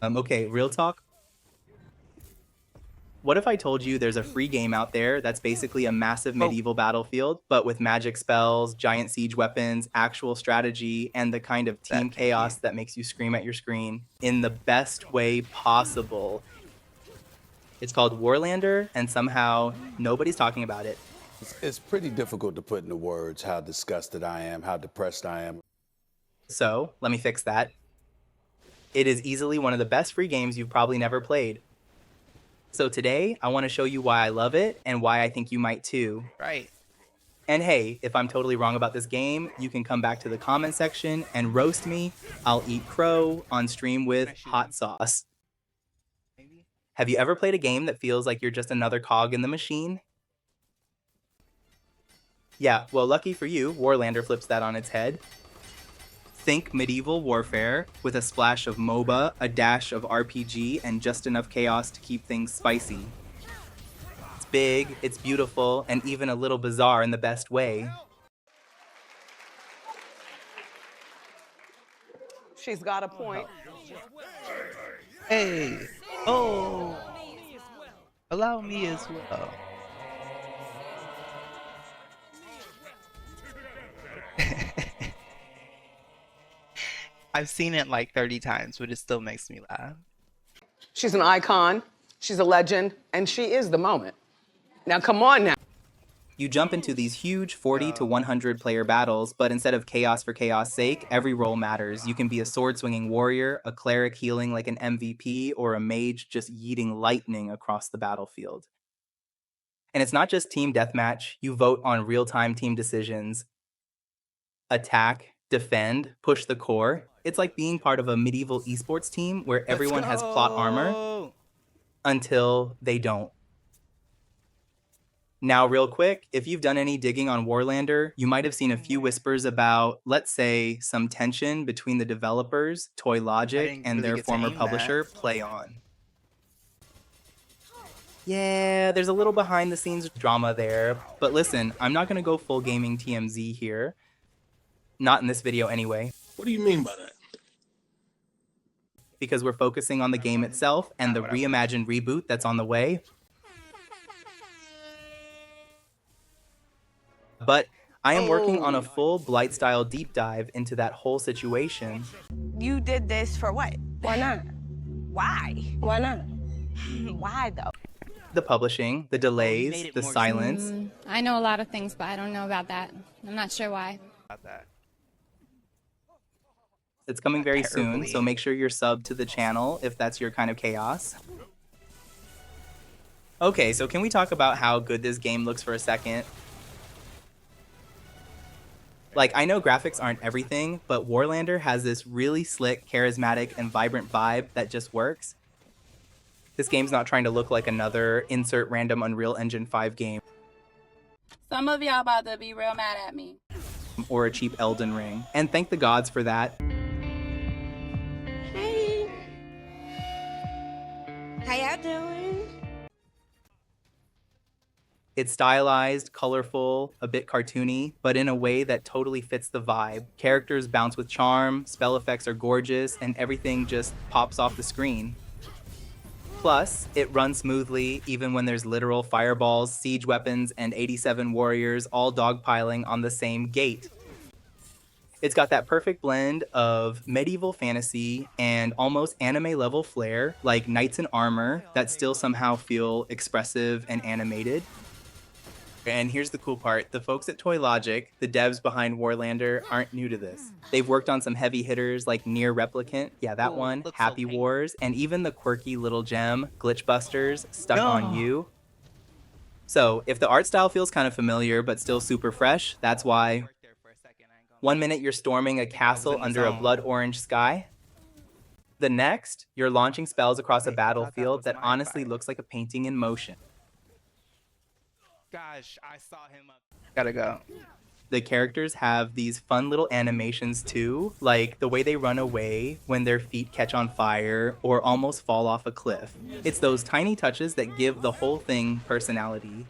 Okay, real talk. What if I told you there's a free game out there that's basically a massive medieval battlefield, but with magic spells, giant siege weapons, actual strategy, and the kind of team chaos that makes you scream at your screen in the best way possible? It's called Warlander, and somehow nobody's talking about it. It's pretty difficult to put into words how disgusted I am, how depressed I am. So, let me fix that. It is easily one of the best free games you've probably never played. So today, I want to show you why I love it and why I think you might too. Right. And hey, if I'm totally wrong about this game, you can come back to the comment section and roast me. I'll eat crow on stream with hot sauce. Have you ever played a game that feels like you're just another cog in the machine? Yeah, well, lucky for you, Warlander flips that on its head. Think medieval warfare with a splash of MOBA, a dash of RPG, and just enough chaos to keep things spicy. It's big, it's beautiful, and even a little bizarre in the best way. She's got a point. Hey. Oh. Allow me as well. I've seen it like 30 times, but it still makes me laugh. She's an icon, she's a legend, and she is the moment. Now come on now. You jump into these huge 40 to 100 player battles, but instead of chaos for chaos sake, every role matters. You can be a sword-swinging warrior, a cleric healing like an MVP, or a mage just yeeting lightning across the battlefield. And it's not just team deathmatch, you vote on real-time team decisions. Attack, defend, push the core. It's like being part of a medieval esports team where everyone has plot armor until they don't. Now, real quick, if you've done any digging on Warlander, you might have seen a few whispers about, let's say, some tension between the developers, Toy Logic, and their former publisher, PlayOn. Yeah, there's a little behind-the-scenes drama there, but listen, I'm not going to go full gaming TMZ here. Not in this video anyway. What do you mean by that? Because we're focusing on the game itself and the reimagined reboot that's on the way. But I am working on a full Blite-style deep dive into that whole situation. You did this for what? Why not? Why? Why not? Why though? The publishing, the delays, the silence. I know a lot of things, but I don't know about that. I'm not sure why. It's coming very soon, so make sure you're subbed to the channel if that's your kind of chaos. Okay, so can we talk about how good this game looks for a second? Like, I know graphics aren't everything, but Warlander has this really slick, charismatic, and vibrant vibe that just works. This game's not trying to look like another insert random Unreal Engine 5 game. Some of y'all about to be real mad at me. Or a cheap Elden Ring. And thank the gods for that. Hey. How y'all doing? It's stylized, colorful, a bit cartoony, but in a way that totally fits the vibe. Characters bounce with charm, spell effects are gorgeous, and everything just pops off the screen. Plus, it runs smoothly even when there's literal fireballs, siege weapons, and 87 warriors all dogpiling on the same gate. It's got that perfect blend of medieval fantasy and almost anime-level flair, like knights in armor, that still somehow feel expressive and animated. And here's the cool part, the folks at Toy Logic, the devs behind Warlander, aren't new to this. They've worked on some heavy hitters like Near Replicant, yeah that one, Happy Wars, and even the quirky little gem, Glitchbusters, Stuck on You. So if the art style feels kind of familiar but still super fresh, that's why. 1 minute you're storming a castle under a blood orange sky. The next, you're launching spells across a battlefield that honestly looks like a painting in motion. Gosh, I saw him up. Gotta go. The characters have these fun little animations too, like the way they run away when their feet catch on fire or almost fall off a cliff. It's those tiny touches that give the whole thing personality.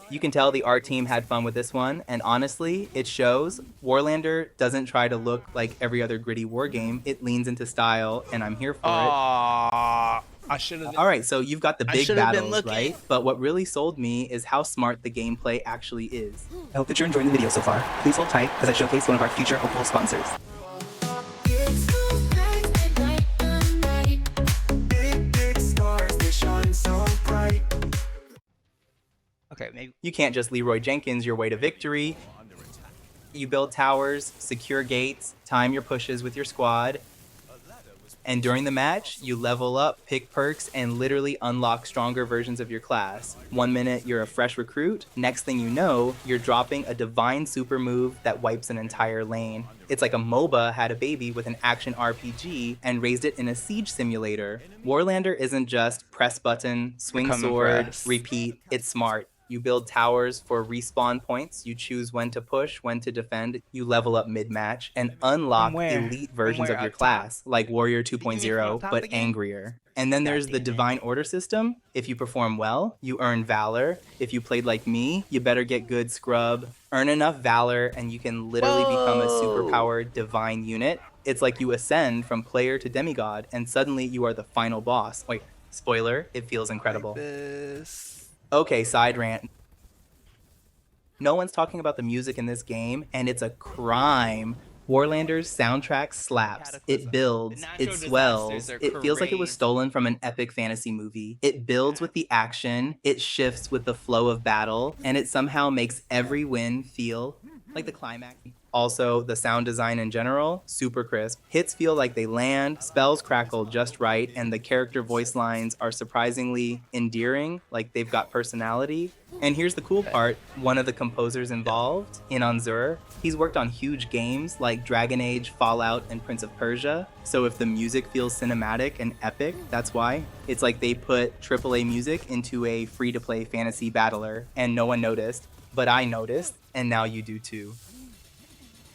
You can tell the art team had fun with this one, and honestly, it shows. Warlander doesn't try to look like every other gritty war game. It leans into style, and I'm here for it. Aww, I should have. All right, so you've got the big should've been battles, looking. right? But what really sold me is how smart the gameplay actually is. I hope that you're enjoying the video so far. Please hold tight as I showcase one of our future hopeful sponsors. Okay, maybe. You can't just Leroy Jenkins your way to victory. You build towers, secure gates, time your pushes with your squad. And during the match, you level up, pick perks, and literally unlock stronger versions of your class. 1 minute, you're a fresh recruit. Next thing you know, you're dropping a divine super move that wipes an entire lane. It's like a MOBA had a baby with an action RPG and raised it in a siege simulator. Warlander isn't just press button, swing Coming for sword, us. repeat. It's smart. You build towers for respawn points, you choose when to push, when to defend, you level up mid-match, and unlock elite versions of your class, like Warrior 2.0, but angrier. And then there's the Divine Order system. If you perform well, you earn Valor. If you played like me, you better get good scrub. Earn enough Valor, and you can literally become a superpowered divine unit. It's like you ascend from player to demigod, and suddenly you are the final boss. Wait, spoiler, it feels incredible. This. Okay, side rant. No one's talking about the music in this game, and it's a crime. Warlander's soundtrack slaps. It builds, it swells. It feels like it was stolen from an epic fantasy movie. It builds with the action, it shifts with the flow of battle, and it somehow makes every win feel like the climax. Also, the sound design in general, super crisp. Hits feel like they land, spells crackle just right, and the character voice lines are surprisingly endearing, like they've got personality. And here's the cool part, one of the composers involved, in Anzur, he's worked on huge games like Dragon Age, Fallout, and Prince of Persia. So if the music feels cinematic and epic, that's why. It's like they put AAA music into a free-to-play fantasy battler, and no one noticed, but I noticed, and now you do too.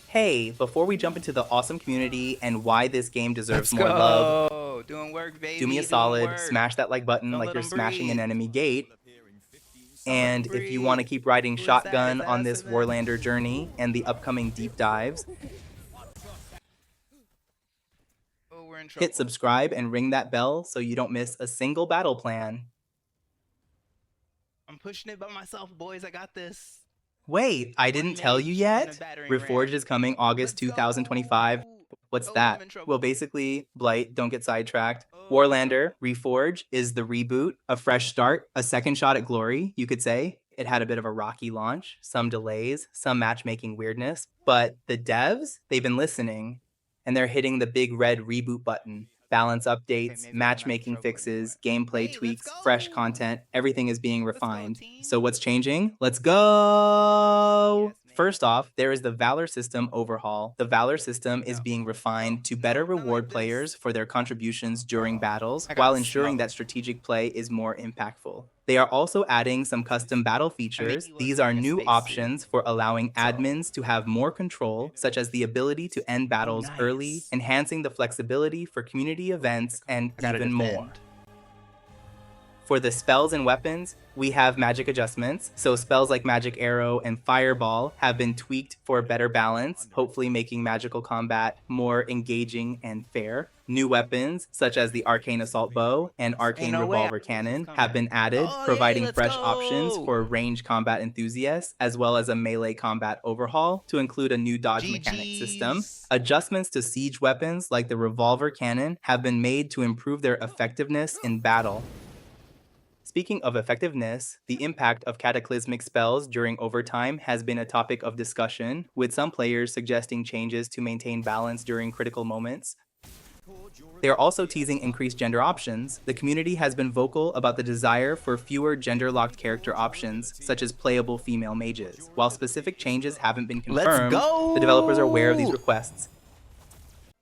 Hey, before we jump into the awesome community and why this game deserves more love, Doing work, baby. do me a doing solid, work. smash that like button Don't like let you're 'em smashing breathe. an enemy gate. And if you breathe. want to keep riding Who's shotgun that? Is on that this Seven? Warlander journey and the upcoming deep dives, Oh, we're in trouble. hit subscribe and ring that bell so you don't miss a single battle plan. I'm pushing it by myself, boys. I got this. Wait, I didn't tell you yet? Reforged is coming August Let's 2025. go. What's Oh, that? I'm in trouble. Well, basically, Blite, don't get sidetracked. Warlander, Reforge, is the reboot, a fresh start, a second shot at glory, you could say. It had a bit of a rocky launch, some delays, some matchmaking weirdness, but the devs, they've been listening, and they're hitting the big red reboot button. Balance updates, maybe I'm matchmaking not in trouble fixes, anymore. gameplay Hey, let's tweaks, go. fresh content, everything is being Let's go, refined. team. So what's changing? Let's go! Yes, man. First off, there is the Valor system overhaul. The Valor system is being refined to better reward players for their contributions during battles, I got while ensuring smoked. that strategic play is more impactful. They are also adding some custom battle features. he These wasn't are in a new spacesuit. options for allowing admins to have more control, such as the ability to end battles nice. early, enhancing the flexibility for community events, and I gotta even more. defend. For the spells and weapons, we have magic adjustments. So spells like Magic Arrow and Fireball have been tweaked for better balance, hopefully making magical combat more engaging and fair. New weapons, such as the Arcane Assault Bow and Arcane no way Revolver I was Cannon, coming. have been added, Oh, yay, providing let's fresh options go. for ranged combat enthusiasts, as well as a melee combat overhaul to include a new dodge mechanic system. GGs. Adjustments to siege weapons like the Revolver Cannon have been made to improve their effectiveness in battle. Speaking of effectiveness, the impact of cataclysmic spells during overtime has been a topic of discussion, with some players suggesting changes to maintain balance during critical moments. They are also teasing increased gender options. The community has been vocal about the desire for fewer gender-locked character options, such as playable female mages. While specific changes haven't been confirmed, go! the developers are aware of these requests.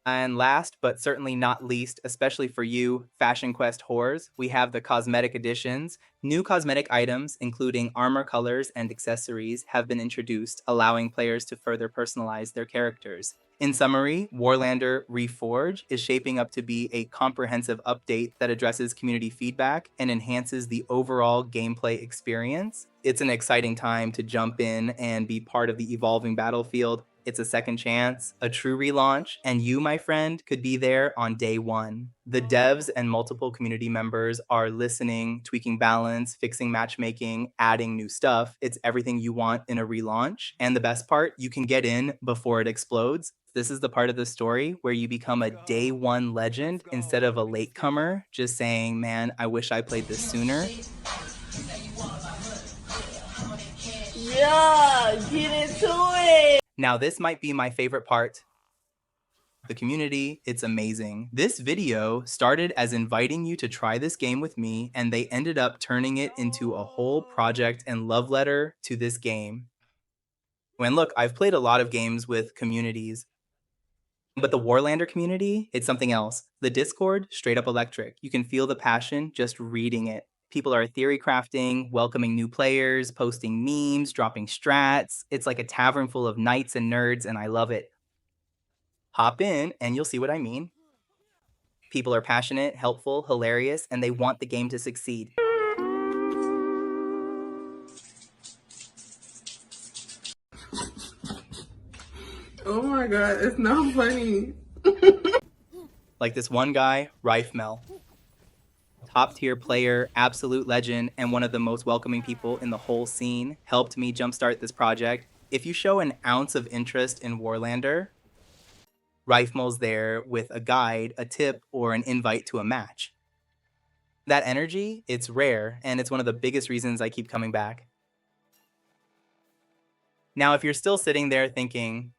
And last, but certainly not least, especially for you Fashion Quest whores, we have the cosmetic additions. New cosmetic items, including armor colors and accessories, have been introduced, allowing players to further personalize their characters. In summary, Warlander Reforge is shaping up to be a comprehensive update that addresses community feedback and enhances the overall gameplay experience. It's an exciting time to jump in and be part of the evolving battlefield. It's a second chance, a true relaunch, and you, my friend, could be there on day one. The devs and multiple community members are listening, tweaking balance, fixing matchmaking, adding new stuff. It's everything you want in a relaunch. And the best part, you can get in before it explodes. This is the part of the story where you become a day one legend instead of a latecomer, just saying, man, I wish I played this sooner. Yeah, get into it. Now, this might be my favorite part. The community, it's amazing. This video started as inviting you to try this game with me, and they ended up turning it into a whole project and love letter to this game. And look, I've played a lot of games with communities, but the Warlander community, it's something else. The Discord, straight up electric. You can feel the passion just reading it. People are theory crafting, welcoming new players, posting memes, dropping strats. It's like a tavern full of knights and nerds, and I love it. Hop in and you'll see what I mean. People are passionate, helpful, hilarious, and they want the game to succeed. Oh my god, it's not funny. Like this one guy, Rifemel. Top tier player, absolute legend, and one of the most welcoming people in the whole scene, helped me jumpstart this project. If you show an ounce of interest in Warlander, Rifemel's there with a guide, a tip, or an invite to a match. That energy, it's rare, and it's one of the biggest reasons I keep coming back. Now, if you're still sitting there thinking,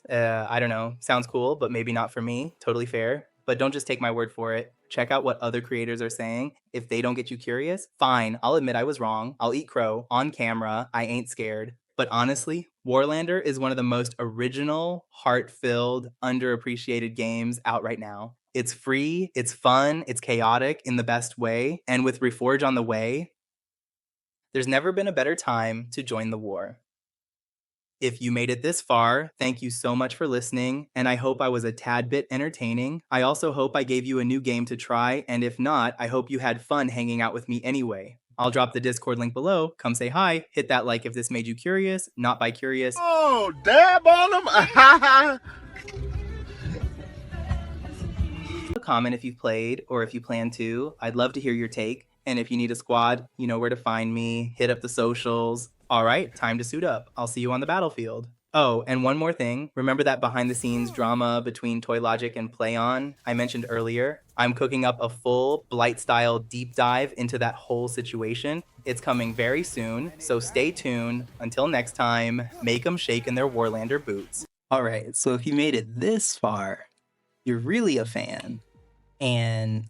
I don't know, sounds cool, but maybe not for me, totally fair. But don't just take my word for it. Check out what other creators are saying. If they don't get you curious, fine, I'll admit I was wrong. I'll eat crow on camera. I ain't scared. But honestly, Warlander is one of the most original, heart-filled, underappreciated games out right now. It's free, it's fun, it's chaotic in the best way, and with Reforge on the way, there's never been a better time to join the war. If you made it this far, thank you so much for listening, and I hope I was a tad bit entertaining. I also hope I gave you a new game to try, and if not, I hope you had fun hanging out with me anyway. I'll drop the Discord link below. Come say hi. Hit that like if this made you curious, not by curious. Oh, dab on them. Comment if you've played or if you plan to. I'd love to hear your take. And if you need a squad, you know where to find me. Hit up the socials. All right, time to suit up. I'll see you on the battlefield. Oh, and one more thing. Remember that behind-the-scenes drama between Toy Logic and PlayOn I mentioned earlier? I'm cooking up a full Blite-style deep dive into that whole situation. It's coming very soon, so stay tuned. Until next time, make them shake in their Warlander boots. All right, so if you made it this far, you're really a fan, and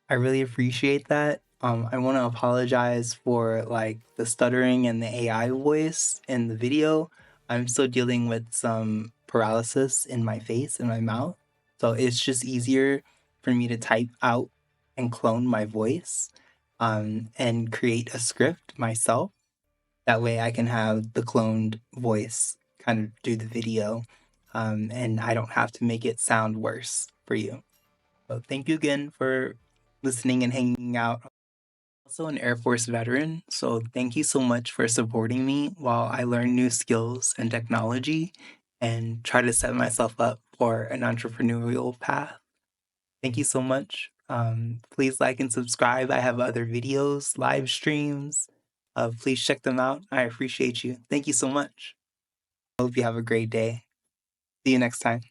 I really appreciate that. I want to apologize for like the stuttering and the AI voice in the video. I'm still dealing with some paralysis in my face and my mouth, so it's just easier for me to type out and clone my voice and create a script myself. That way I can have the cloned voice kind of do the video, and I don't have to make it sound worse for you. So thank you again for listening and hanging out. Also an Air Force veteran, so thank you so much for supporting me while I learn new skills and technology and try to set myself up for an entrepreneurial path. Thank you so much. Please like and subscribe. I have other videos, live streams. Please check them out. I appreciate you. Thank you so much. I hope you have a great day. See you next time.